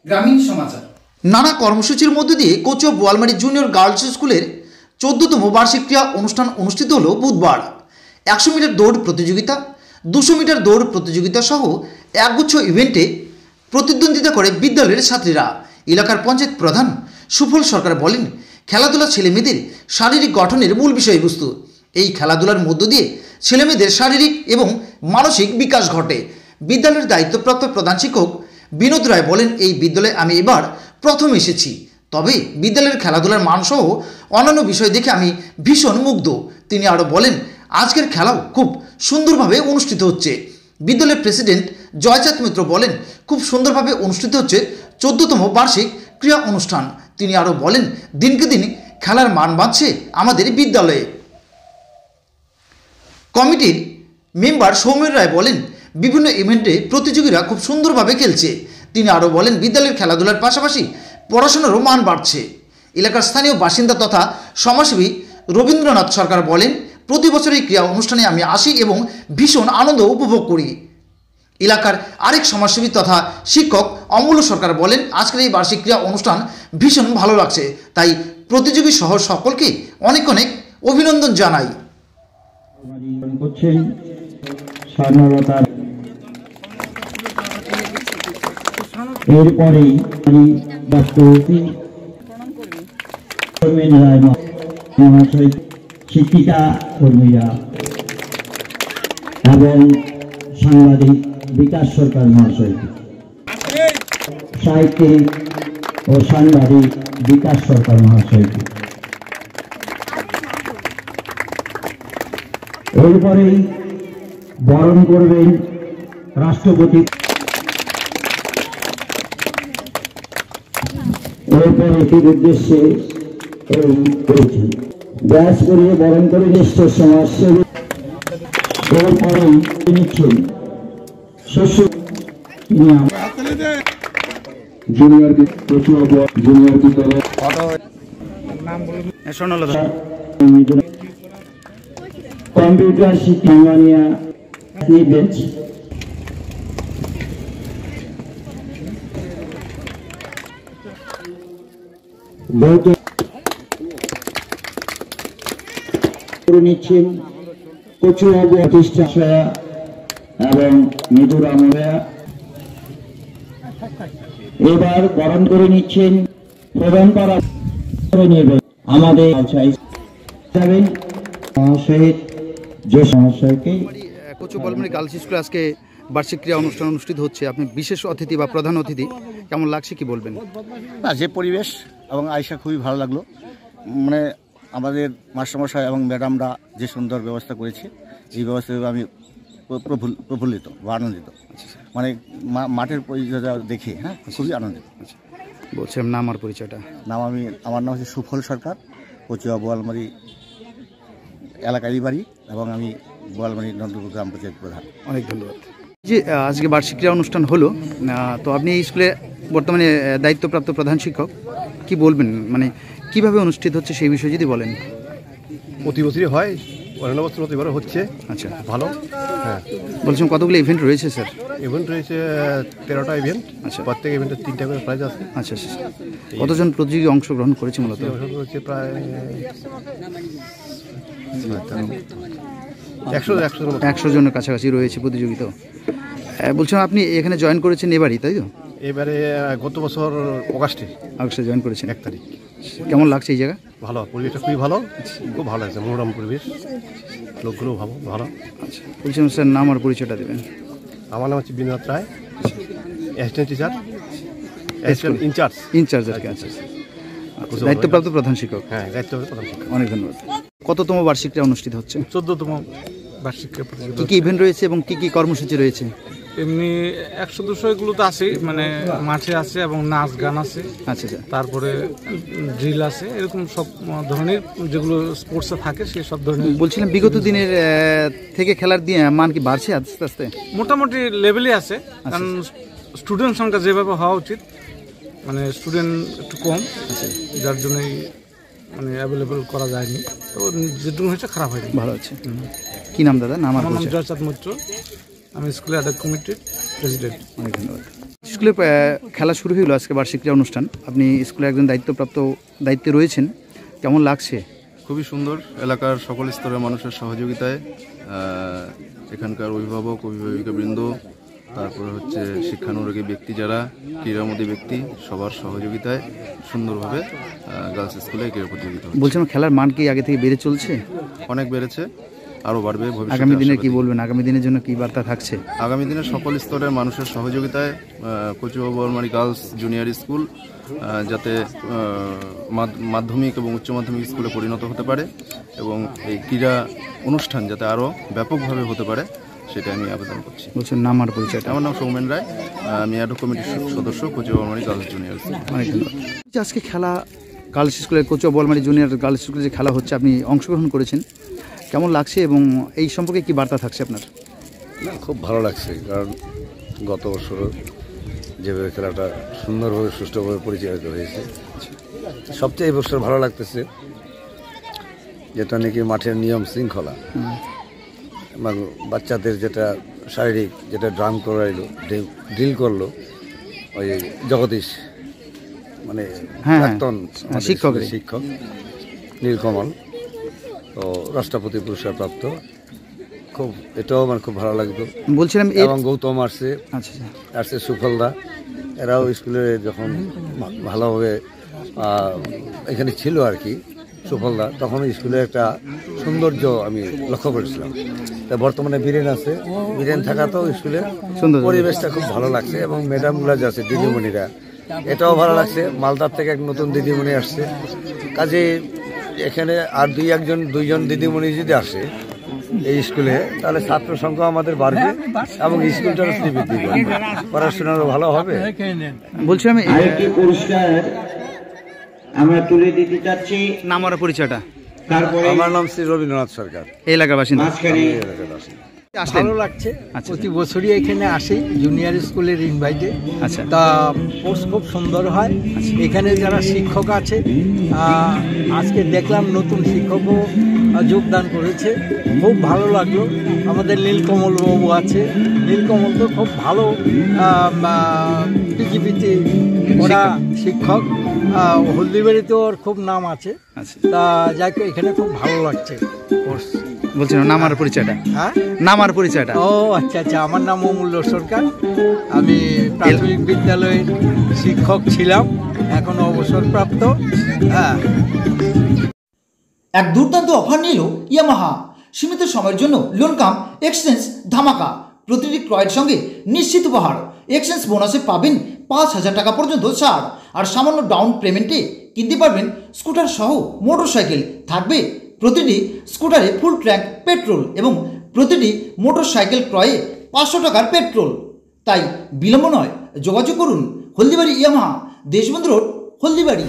গ্রামীণ সমাচার। নানা কর্মসূচির মধ্য দিয়ে কচুয়া বোয়ালমারী জুনিয়র গার্লস স্কুলের 14তম বার্ষিক ক্রীড়া অনুষ্ঠান অনুষ্ঠিত হলো বুধবার। 100 মিটার দৌড় প্রতিযোগিতা, 200 মিটার দৌড় প্রতিযোগিতা সহ একগুচ্ছ ইভেন্টে প্রতিদ্বন্দ্বিতা করে বিদ্যালয়ের ছাত্রীরা। এলাকার পঞ্চায়েত প্রধান সুফল সরকার বলেন, খেলাধুলা ছেলেমেয়েদের শারীরিক গঠনের মূল বিষয়বস্তু। এই খেলাধুলার মধ্য দিয়ে ছেলেমেয়েদের শারীরিক এবং মানসিক বিকাশ ঘটে। বিদ্যালয়ের দায়িত্বপ্রাপ্ত প্রধান শিক্ষক বিনোদ রায় বলেন, এই বিদ্যালয়ে আমি এবার প্রথম এসেছি, তবে বিদ্যালয়ের খেলাধুলার মানসহ অন্যান্য বিষয় দেখে আমি ভীষণ মুগ্ধ। তিনি আরও বলেন, আজকের খেলাও খুব সুন্দরভাবে অনুষ্ঠিত হচ্ছে। বিদ্যালয়ের প্রেসিডেন্ট জয়চাঁদ মিত্র বলেন, খুব সুন্দরভাবে অনুষ্ঠিত হচ্ছে 14তম বার্ষিক ক্রীড়া অনুষ্ঠান। তিনি আরও বলেন, দিনকে দিন খেলার মান বাড়ছে আমাদের বিদ্যালয়ে। কমিটির মেম্বার সৌমেন রায় বলেন, বিভিন্ন ইভেন্টে প্রতিযোগীরা খুব সুন্দরভাবে খেলছে। তিনি আরও বলেন, বিদ্যালয়ের খেলাধুলার পাশাপাশি পড়াশোনারও মান বাড়ছে। এলাকার স্থানীয় বাসিন্দা তথা সমাজসেবী রবীন্দ্রনাথ সরকার বলেন, প্রতি বছর এই ক্রীড়া অনুষ্ঠানে আমি আসি এবং ভীষণ আনন্দ উপভোগ করি। এলাকার আরেক সমাজসেবী তথা শিক্ষক অমূল্য সরকার বলেন, আজকের এই বার্ষিক ক্রীড়া অনুষ্ঠান ভীষণ ভালো লাগছে, তাই প্রতিযোগী সহ সকলকে অনেক অনেক অভিনন্দন জানাই। এরপরেই মহাশয়, শিক্ষিকা কর্মীরা এবং সাংবাদিক বিকাশ সরকার মহাশয়, সাহিত্যিক ও সাংবাদিক বিকাশ সরকার মহাশয়। এরপরেই বরণ করবেন রাষ্ট্রপতি। এরপর এটির উদ্দেশ্যে করেছেন ব্যাস করিয়ে বরণ করে জ্যেষ্ঠ সমাজসেবী। এরপরেই নিচ্ছেন শস্য জুনিয়র বিদ্যালয় কম্পিউটার শিক্ষা বেঞ্চ। নিচ্ছেন কচুয়া প্রতিষ্ঠা এবং মিজোরাম। এবার বরণ করে নিচ্ছেন প্রদান করা নেবেন আমাদের কচুয়া বোয়ালমারী গার্লস স্কুলে আজকে বার্ষিক ক্রীড়া অনুষ্ঠান অনুষ্ঠিত হচ্ছে। আপনি বিশেষ অতিথি বা প্রধান অতিথি, কেমন লাগছে কি বলবেন? না, যে পরিবেশ এবং আয়সা খুবই ভালো লাগলো। মানে আমাদের মাস্টারমশাই এবং ম্যাডামরা যে সুন্দর ব্যবস্থা করেছে, এই ব্যবস্থা আমি প্রফুল্লিত বা আনন্দিত। মানে মাঠের পরিচয়টা দেখে খুবই আনন্দিত। বলছিলাম নাম আর পরিচয়টা? আমার নাম হচ্ছে সুফল সরকার, কচুয়া বোয়ালমারী এলাকারই বাড়ি এবং আমি বোয়ালমারী নন্দপুর গ্রাম পঞ্চায়েত প্রধান। অনেক ধন্যবাদ। যে আজকে বার্ষিক ক্রীড়া অনুষ্ঠান হলো, তো আপনি এই স্কুলে বর্তমানে দায়িত্বপ্রাপ্ত প্রধান শিক্ষক, কি বলবেন, মানে কিভাবে অনুষ্ঠিত হচ্ছে সেই বিষয়ে যদি বলেন? প্রতি বছরই হয়, অন্য বছর এবারও হচ্ছে। আচ্ছা, ভালো। হ্যাঁ, বলছিলাম কতগুলো ইভেন্ট রয়েছে স্যার? ইভেন্ট রয়েছে 13টা ইভেন্ট। আচ্ছা, প্রত্যেক ইভেন্টে 3টা করে প্রাইজ আছে। আচ্ছা আচ্ছা, কতজন প্রতিযোগী অংশগ্রহণ করেছে? মূলত হচ্ছে প্রায় 100 জনের কাছাকাছি রয়েছে প্রতিযোগিতা। বলছিলাম আপনি এখানে জয়েন করেছেন এবারই, তাই তো? এবারে গত বছর আগস্টে জয়েন করেছেন। 1 তারিখ। কেমন লাগছে এই জায়গা? ভালো, পরিবেশটা খুবই ভালো, খুব ভালো লাগছে, মনোরম পরিবেশ, লোকগুলো ভালো। আচ্ছা, বলছিলাম স্যার নাম আর পরিচয়টা দেবেন? আমার নাম হচ্ছে বিনোদ রায়, অ্যাসিস্ট্যান্ট টিচার, ইনচার্জ আর কি। আচ্ছা, দায়িত্বপ্রাপ্ত প্রধান শিক্ষক। হ্যাঁ, দায়িত্বপ্রাপ্ত প্রধান শিক্ষক। অনেক ধন্যবাদ। কততম বার্ষিকটা অনুষ্ঠিত হচ্ছে? 14তম বার্ষিক। কি কি ইভেন্ট রয়েছে এবং কি কি কর্মসূচি রয়েছে? এমনি 100-200 এগুলো তো আছে, মানে মাঠে আছে এবং নাচ গান আছে। আচ্ছা আচ্ছা, তারপরে ড্রিল আছে, এরকম সব ধরনের যেগুলো স্পোর্টসে থাকে সেই সব ধরনের। বলছিলাম বিগত দিনের থেকে খেলার মান কি বাড়ছে আস্তে আস্তে? মোটামুটি লেভেলে আছে, কারণ স্টুডেন্ট সংখ্যা যেভাবে হওয়া উচিত, মানে স্টুডেন্ট একটু কম, যার জন্যই মানে অ্যাভেলেবল করা যায়নি, তো যেটুকু হয়েছে খারাপ হয়নি। ভালো আছে। কি নাম দাদা? নাম আর আমার নাম পরিচয়। জয়চাঁদ মৈত্র, আমি স্কুলে অ্যাডাক কমিটির প্রেসিডেন্ট। অনেক ধন্যবাদ। স্কুলে খেলা শুরু হলো আজকে বার্ষিক ক্রীড়া অনুষ্ঠান, আপনি স্কুলের একজন দায়িত্বে রয়েছেন, কেমন লাগছে? খুবই সুন্দর। এলাকার সকল স্তরের মানুষের সহযোগিতায়, এখানকার অভিভাবক অভিভাবিকাবৃন্দ, তারপরে হচ্ছে শিক্ষানুরাগী ব্যক্তি যারা ক্রীড়ামোদী ব্যক্তি, সবার সহযোগিতায় সুন্দরভাবে গার্লস স্কুলে ক্রীড়া প্রতিযোগিতা হচ্ছে। বলছিলাম খেলার মান কি আগে থেকে বেড়ে চলছে? অনেক বেড়েছে, আরও বাড়বে ভবিষ্যতে। আগামী দিনে কি বলবেন? আগামী দিনের জন্য কি বার্তা থাকছে? আগামী দিনে সকল স্তরের মানুষের সহযোগিতায় Kachua Boalmari girls junior school যাতে মাধ্যমিক এবং উচ্চ মাধ্যমিক স্কুলে পরিণত হতে পারে এবং এই ক্রীড়া অনুষ্ঠান যাতে আরও ব্যাপকভাবে হতে পারে, সেটা আমি আবেদন করছি। বলছেন নাম আর পরিচয়টা? আমার নাম সৌমেন রায়, আমি অ্যাডহক কমিটির সদস্য, Kachua Boalmari girls junior school. অনেক ধন্যবাদ। আজকে খেলা গার্লস স্কুলের কচুয়া বোয়ালমারী জুনিয়র গার্লস স্কুলে যে খেলা হচ্ছে, আপনি অংশগ্রহণ করেছেন, কেমন লাগছে এবং এই সম্পর্কে কি বার্তা থাকছে আপনার? না, খুব ভালো লাগছে, কারণ গত বছর যেভাবে খেলাটা সুন্দরভাবে সুষ্ঠুভাবে পরিচালিত হয়েছে, সবচেয়ে এই বছর ভালো লাগতেছে যেটা নাকি মাঠের নিয়ম শৃঙ্খলা এবং বাচ্চাদের যেটা শারীরিক যেটা ড্রাম করাইলো, ড্রিল করলো ওই জগদীশ, মানে প্রাক্তন শিক্ষক নীলকমল, তো রাষ্ট্রপতি পুরস্কার প্রাপ্ত, খুব এটাও আমার খুব ভালো লাগতো। বলছিলাম এবং গৌতম আসছে সুফলদা, এরাও স্কুলে যখন ভালোভাবে এখানে ছিল আর কি সুফলদা, তখন স্কুলের একটা সৌন্দর্য আমি লক্ষ্য করেছিলাম। তা বর্তমানে বীরেন আছে, বীরেন থাকাতেও স্কুলের পরিবেশটা খুব ভালো লাগছে এবং ম্যাডামগুলো যে আছে দিদিমণিরা, এটাও ভালো লাগছে। মালদার থেকে এক নতুন দিদিমণি আসছে, কাজে এখানে আর দুইজন দিদিমণি যদি আসে এই স্কুলে, তাহলে ছাত্র সংখ্যা আমাদের বাড়বে এবং স্কুলটারও বৃদ্ধি করবে, পড়াশোনারও ভালো হবে। বলছিলাম আরেকটি পুরস্কার আমরা তুলে দিতে চাচ্ছি। নাম আর পরিচয়টা? আমার নাম শ্রী রবীন্দ্রনাথ সরকার, এলাকার বাসিন্দা। ভালো লাগছে, প্রতি বছরই এখানে আসি জুনিয়র স্কুলের ইনভাইটে। আচ্ছা, তা কোর্স খুব সুন্দর হয়। এখানে যারা শিক্ষক আছে, আজকে দেখলাম নতুন শিক্ষকও যোগদান করেছে, খুব ভালো লাগলো। আমাদের নীলকমল বাবু আছে, নীলকমল তো খুব ভালো পিজিপিতে ওরা শিক্ষক, হলদিবাড়িতেও ওর খুব নাম আছে। তা যাই হোক, এখানে খুব ভালো লাগছে কোর্স। বলছিলাম নাম আর পরিচয়টা? হ্যাঁ, নাম আর পরিচয়টা? ও আচ্ছা, আমার নাম অমূল্য সরকার, আমি প্রাথমিক বিদ্যালয়ের শিক্ষক ছিলাম, এখন অবসরপ্রাপ্ত। হ্যাঁ, এক দুর্দান্ত অফার নিল ইয়ামাহা। সীমিত সময়ের জন্য লোন কাম এক্সচেঞ্জ ধামাকা, প্রতিটি ক্রয়ের সঙ্গে নিশ্চিত উপহার। এক্সচেঞ্জ বোনাসে পাবেন 5,000 টাকা পর্যন্ত ছাড়, আর সামান্য ডাউন পেমেন্টে কিনতে পারবেন স্কুটার সহ মোটরসাইকেল। থাকবে প্রতিটি স্কুটারে ফুল ট্যাঙ্ক পেট্রোল এবং প্রতিটি মোটরসাইকেল ক্রয়ে 500 টাকার পেট্রোল। তাই বিলম্ব নয়, যোগাযোগ করুন হলদিবাড়ি ইয়ামাহা, দেশবন্ধু রোড, হলদিবাড়ি।